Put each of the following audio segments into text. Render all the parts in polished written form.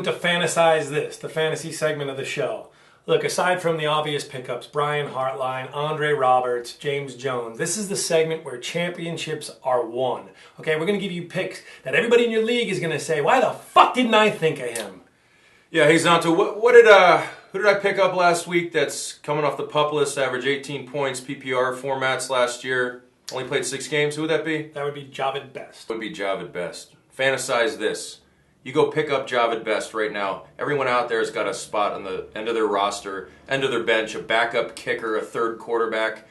welcome to Fantasize This, the fantasy segment of the show. Look, aside from the obvious pickups, Brian Hartline, Andre Roberts, James Jones, this is the segment where championships are won. Okay, we're going to give you picks that everybody in your league is going to say, why the fuck didn't I think of him? Yeah, hey Zonto, who did I pick up last week that's coming off the pup list, average 18 points, PPR formats last year, only played 6 games? Who would that be? That would be Javid Best. Would be Javid Best. Fantasize this. You go pick up Javid Best right now. Everyone out there has got a spot on the end of their roster, end of their bench, a backup kicker, a third quarterback.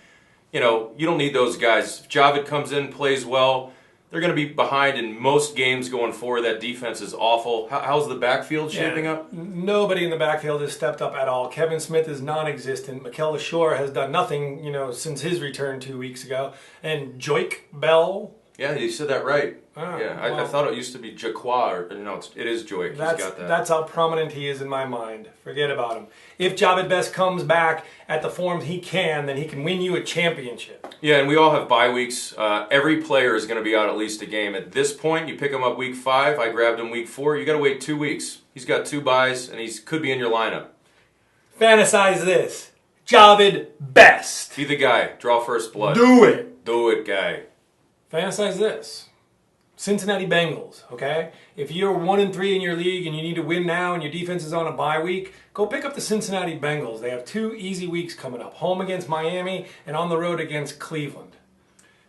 You know, you don't need those guys. If Javid comes in, plays well, they're going to be behind in most games going forward. That defense is awful. How's the backfield shaping up? Nobody in the backfield has stepped up at all. Kevin Smith is non-existent. Mikel Shore has done nothing, since his return 2 weeks ago. And Joik Bell. Yeah, you said that right. Oh, yeah, well, I thought it used to be Jaqua, or no, it is Joik. He's got that. That's how prominent he is in my mind. Forget about him. If Javid Best comes back at the form he can, then he can win you a championship. Yeah, and we all have bye weeks. Every player is going to be out at least a game. At this point, you pick him up week 5. I grabbed him week 4. You got to wait 2 weeks. He's got 2 byes, and he could be in your lineup. Fantasize this. Javid Best. Be the guy. Draw first blood. Do it. Do it, guy. Fantasize this. Cincinnati Bengals, okay? If you're 1-3 in your league and you need to win now and your defense is on a bye week, go pick up the Cincinnati Bengals. They have 2 easy weeks coming up. Home against Miami and on the road against Cleveland.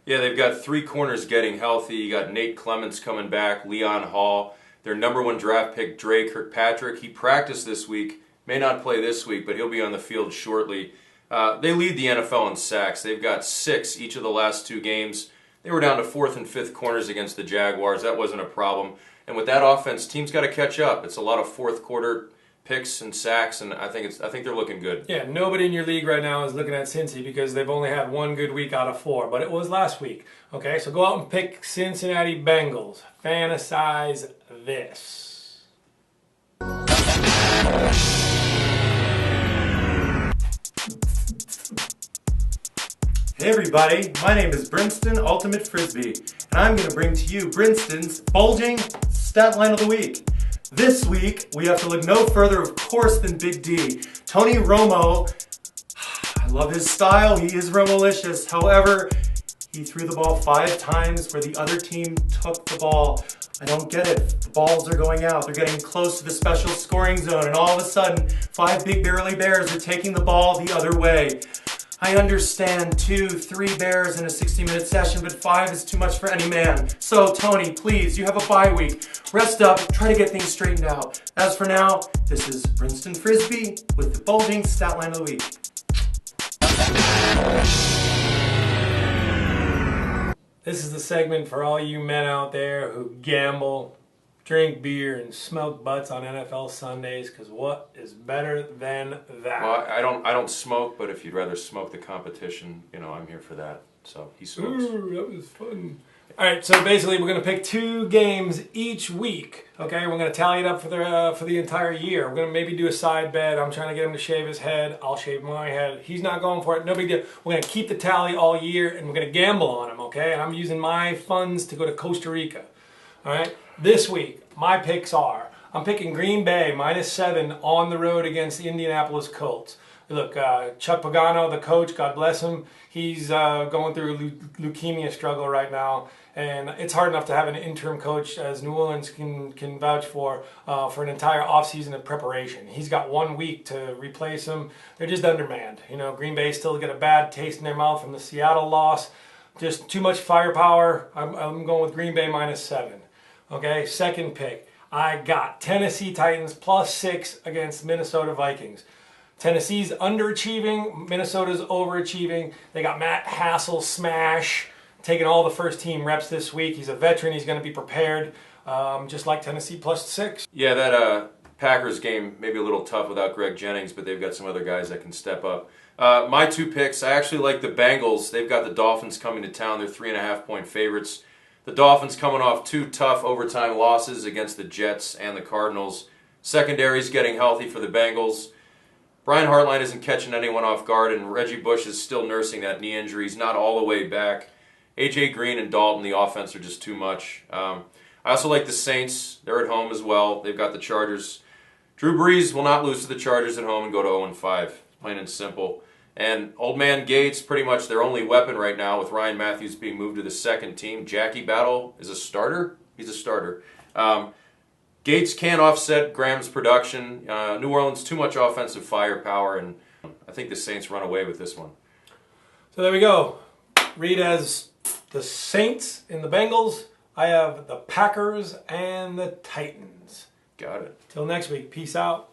Yeah, they've got 3 corners getting healthy. You got Nate Clements coming back, Leon Hall. Their #1 draft pick, Dre Kirkpatrick. He practiced this week. May not play this week, but he'll be on the field shortly. They lead the NFL in sacks. They've got 6 each of the last 2 games. They were down to 4th and 5th corners against the Jaguars. That wasn't a problem. And with that offense, teams got to catch up. It's a lot of 4th quarter picks and sacks, and I think they're looking good. Yeah, nobody in your league right now is looking at Cincy because they've only had 1 good week out of 4, but it was last week. Okay, so go out and pick Cincinnati Bengals. Fantasize this. Hey everybody, my name is Brinston, Ultimate Frisbee, and I'm going to bring to you Brinston's Bulging Stat Line of the Week. This week, we have to look no further, of course, than Big D. Tony Romo, I love his style, he is Romo-licious. However, he threw the ball 5 times where the other team took the ball. I don't get it. The balls are going out. They're getting close to the special scoring zone, and all of a sudden, 5 big burly bears are taking the ball the other way. I understand 2, 3 bears in a 60-minute session, but 5 is too much for any man. So, Tony, please, you have a bye week. Rest up, try to get things straightened out. As for now, this is Brinston Frisbee with the Bulging Stat Line of the Week. This is the segment for all you men out there who gamble, drink beer, and smoke butts on NFL Sundays, because what is better than that? Well, I don't smoke, but if you'd rather smoke the competition, I'm here for that. So he smokes. Ooh, that was fun. All right, so basically we're going to pick 2 games each week, okay? We're going to tally it up for the entire year. We're going to maybe do a side bet. I'm trying to get him to shave his head. I'll shave my head. He's not going for it. No big deal. We're going to keep the tally all year, and we're going to gamble on him, okay? And I'm using my funds to go to Costa Rica, all right? This week, my picks are, I'm picking Green Bay -7 on the road against the Indianapolis Colts. Look, Chuck Pagano, the coach, God bless him, he's going through a leukemia struggle right now, and it's hard enough to have an interim coach, as New Orleans can vouch for an entire offseason of preparation. He's got 1 week to replace him. They're just undermanned. Green Bay still got a bad taste in their mouth from the Seattle loss. Just too much firepower. I'm going with Green Bay -7. Okay, second pick. I got Tennessee Titans +6 against Minnesota Vikings. Tennessee's underachieving, Minnesota's overachieving. They got Matt Hassel smash, taking all the first team reps this week. He's a veteran, he's going to be prepared, just like Tennessee +6. Yeah, that Packers game may be a little tough without Greg Jennings, but they've got some other guys that can step up. My 2 picks, I actually like the Bengals. They've got the Dolphins coming to town. They're 3.5-point favorites. The Dolphins coming off 2 tough overtime losses against the Jets and the Cardinals. Secondary's getting healthy for the Bengals. Brian Hartline isn't catching anyone off guard, and Reggie Bush is still nursing that knee injury. He's not all the way back. A.J. Green and Dalton, the offense, are just too much. I also like the Saints. They're at home as well. They've got the Chargers. Drew Brees will not lose to the Chargers at home and go to 0-5, plain and simple. And Old Man Gates, pretty much their only weapon right now with Ryan Matthews being moved to the second team. Jackie Battle is a starter. He's a starter. Gates can't offset Graham's production. New Orleans, too much offensive firepower, and I think the Saints run away with this one. So there we go. Reed has the Saints and the Bengals. I have the Packers and the Titans. Got it. Till next week. Peace out.